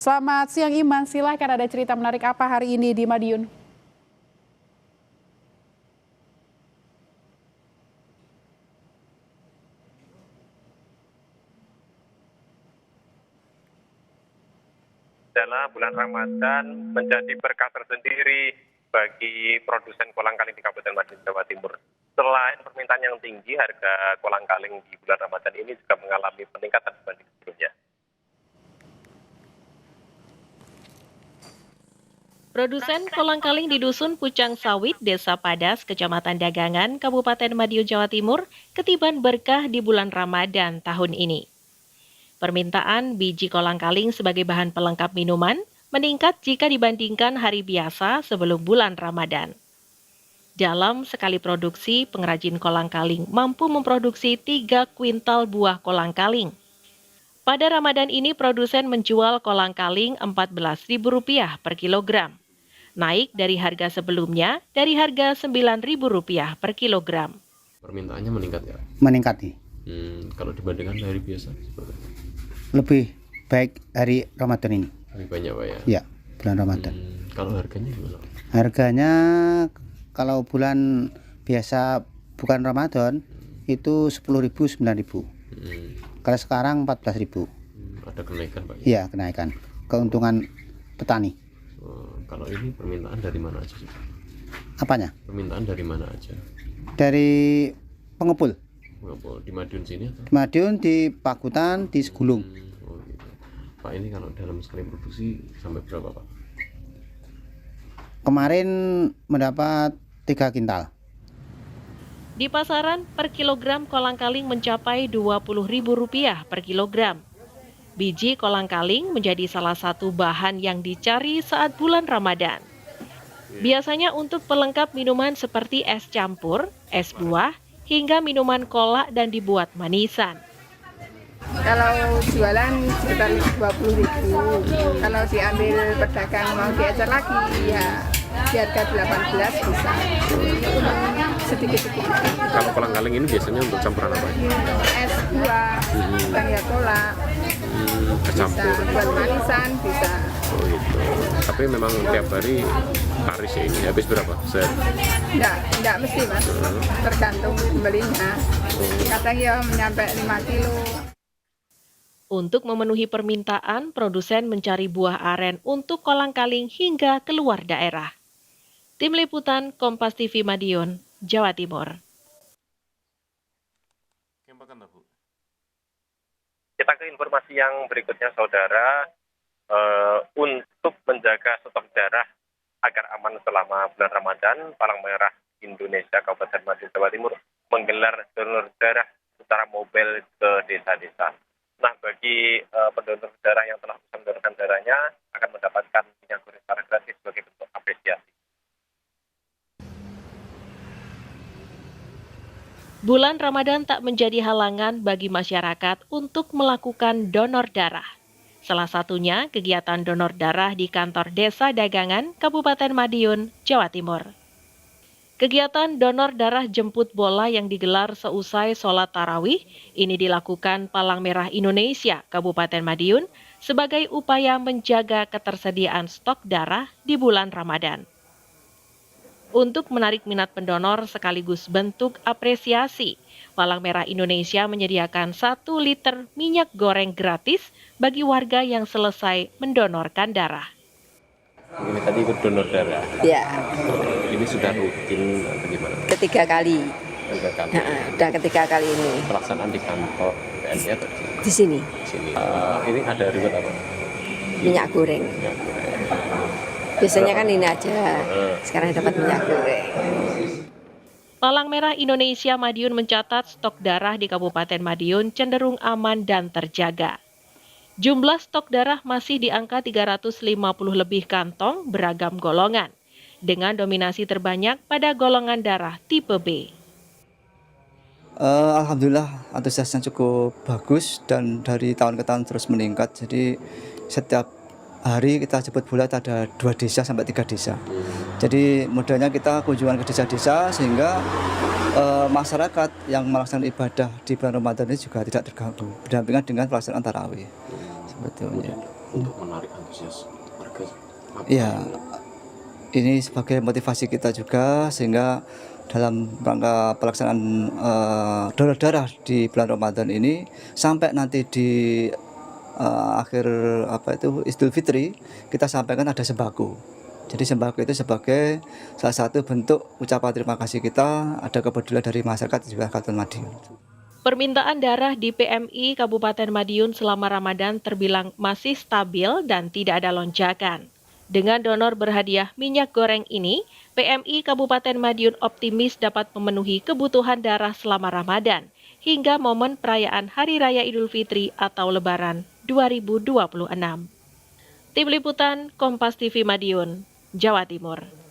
Selamat siang Iman, silakan ada cerita menarik apa hari ini di Madiun? Adalah bulan Ramadan menjadi berkah tersendiri bagi produsen kolang-kaling di Kabupaten Madiun, Jawa Timur. Selain permintaan yang tinggi, harga kolang-kaling di bulan Ramadan ini juga mengalami peningkatan dibanding sebelumnya. Produsen kolang-kaling di Dusun Pucang Sawit, Desa Padas, Kecamatan Dagangan, Kabupaten Madiun, Jawa Timur, ketiban berkah di bulan Ramadan tahun ini. Permintaan biji kolang-kaling sebagai bahan pelengkap minuman meningkat jika dibandingkan hari biasa sebelum bulan Ramadan. Dalam sekali produksi, pengrajin kolang-kaling mampu memproduksi 3 kuintal buah kolang-kaling. Pada Ramadan ini, produsen menjual kolang-kaling Rp14.000 per kilogram. Naik dari harga sebelumnya, dari harga Rp9.000 per kilogram. Permintaannya meningkat ya? Meningkat nih. Kalau dibandingkan hari biasa seperti apa? Lebih baik hari Ramadan ini. Lebih banyak Pak ya? Ya, bulan Ramadan. Kalau harganya gimana? Harganya kalau bulan biasa bukan Ramadan itu 10.000 9.000. Kalau sekarang 14.000. Ada kenaikan Pak? Iya, kenaikan. Keuntungan petani. Kalau ini permintaan dari mana aja sih? Apanya? Permintaan dari mana aja? Dari pengepul. Di Madiun sini atau? Di Madiun, di Pakutan, di Segulung. Gitu. Pak, ini kalau dalam sekali produksi sampai berapa Pak? Kemarin mendapat 3 kintal. Di pasaran, per kilogram kolang-kaling mencapai Rp20.000 per kilogram. Biji kolang-kaling menjadi salah satu bahan yang dicari saat bulan Ramadan. Biasanya untuk pelengkap minuman seperti es campur, es buah, hingga minuman kolak dan dibuat manisan. Kalau jualan sekitar 20.000. Kalau diambil pedagang mau diecer lagi ya di harga 18 bisa. Sedikit-sedikit. Kalau kolang-kaling ini biasanya untuk campuran apa? Es buah, ya kolak. Kecampur. Bisa buat manisan bisa. Oh gitu. Tapi memang tiap hari laris ya ini. Habis berapa? Enggak mesti Mas. Tergantung pembelinya. Kadang ya menyampai 5 kilo. Untuk memenuhi permintaan, produsen mencari buah aren untuk kolang-kaling hingga keluar daerah. Tim Liputan Kompas TV Madiun, Jawa Timur. Kita ke informasi yang berikutnya, Saudara. Untuk menjaga stok darah agar aman selama bulan Ramadan, Palang Merah Indonesia Kabupaten Madiun, Jawa Timur menggelar donor darah secara mobile ke desa-desa. Nah, bagi pendonor darah yang telah bisa mendonorkan darahnya akan mendapatkan minyak goreng secara gratis sebagai bentuk apresiasi. Bulan Ramadan tak menjadi halangan bagi masyarakat untuk melakukan donor darah. Salah satunya kegiatan donor darah di kantor Desa Dagangan, Kabupaten Madiun, Jawa Timur. Kegiatan donor darah jemput bola yang digelar seusai sholat tarawih ini dilakukan Palang Merah Indonesia, Kabupaten Madiun, sebagai upaya menjaga ketersediaan stok darah di bulan Ramadan. Untuk menarik minat pendonor sekaligus bentuk apresiasi, Palang Merah Indonesia menyediakan 1 liter minyak goreng gratis bagi warga yang selesai mendonorkan darah. Ini tadi ikut donor darah. Ya. Ini sudah rutin atau gimana? Ketiga kali. Udah ketiga kali ini. Pelaksanaan di kantor PNI atau di sini? Di sini. Ini ada ribet apa? Minyak goreng. Minyak goreng. Biasanya kan ini aja. Sekarang dapat minyak goreng. Palang Merah Indonesia Madiun mencatat stok darah di Kabupaten Madiun cenderung aman dan terjaga. Jumlah stok darah masih di angka 350 lebih kantong beragam golongan, dengan dominasi terbanyak pada golongan darah tipe B. Alhamdulillah antusiasnya cukup bagus dan dari tahun ke tahun terus meningkat. Jadi setiap hari kita jemput bola ada 2 desa sampai 3 desa. Jadi modalnya kita kunjungan ke desa-desa sehingga masyarakat yang melaksanakan ibadah di bulan Ramadan ini juga tidak terganggu, berdampingan dengan pelaksanaan tarawih sebetulnya. untuk menarik antusias warga? Ya, ini sebagai motivasi kita juga sehingga dalam rangka pelaksanaan donor darah di bulan Ramadan ini sampai nanti di akhir Idul Fitri kita sampaikan ada sembako. Jadi sembako itu sebagai salah satu bentuk ucapan terima kasih kita, ada kepedulian dari masyarakat juga Kabupaten Madiun. Permintaan darah di PMI Kabupaten Madiun selama Ramadan terbilang masih stabil dan tidak ada lonjakan. Dengan donor berhadiah minyak goreng ini, PMI Kabupaten Madiun optimis dapat memenuhi kebutuhan darah selama Ramadan hingga momen perayaan Hari Raya Idul Fitri atau Lebaran 2026. Tim Liputan Kompas TV Madiun, Jawa Timur.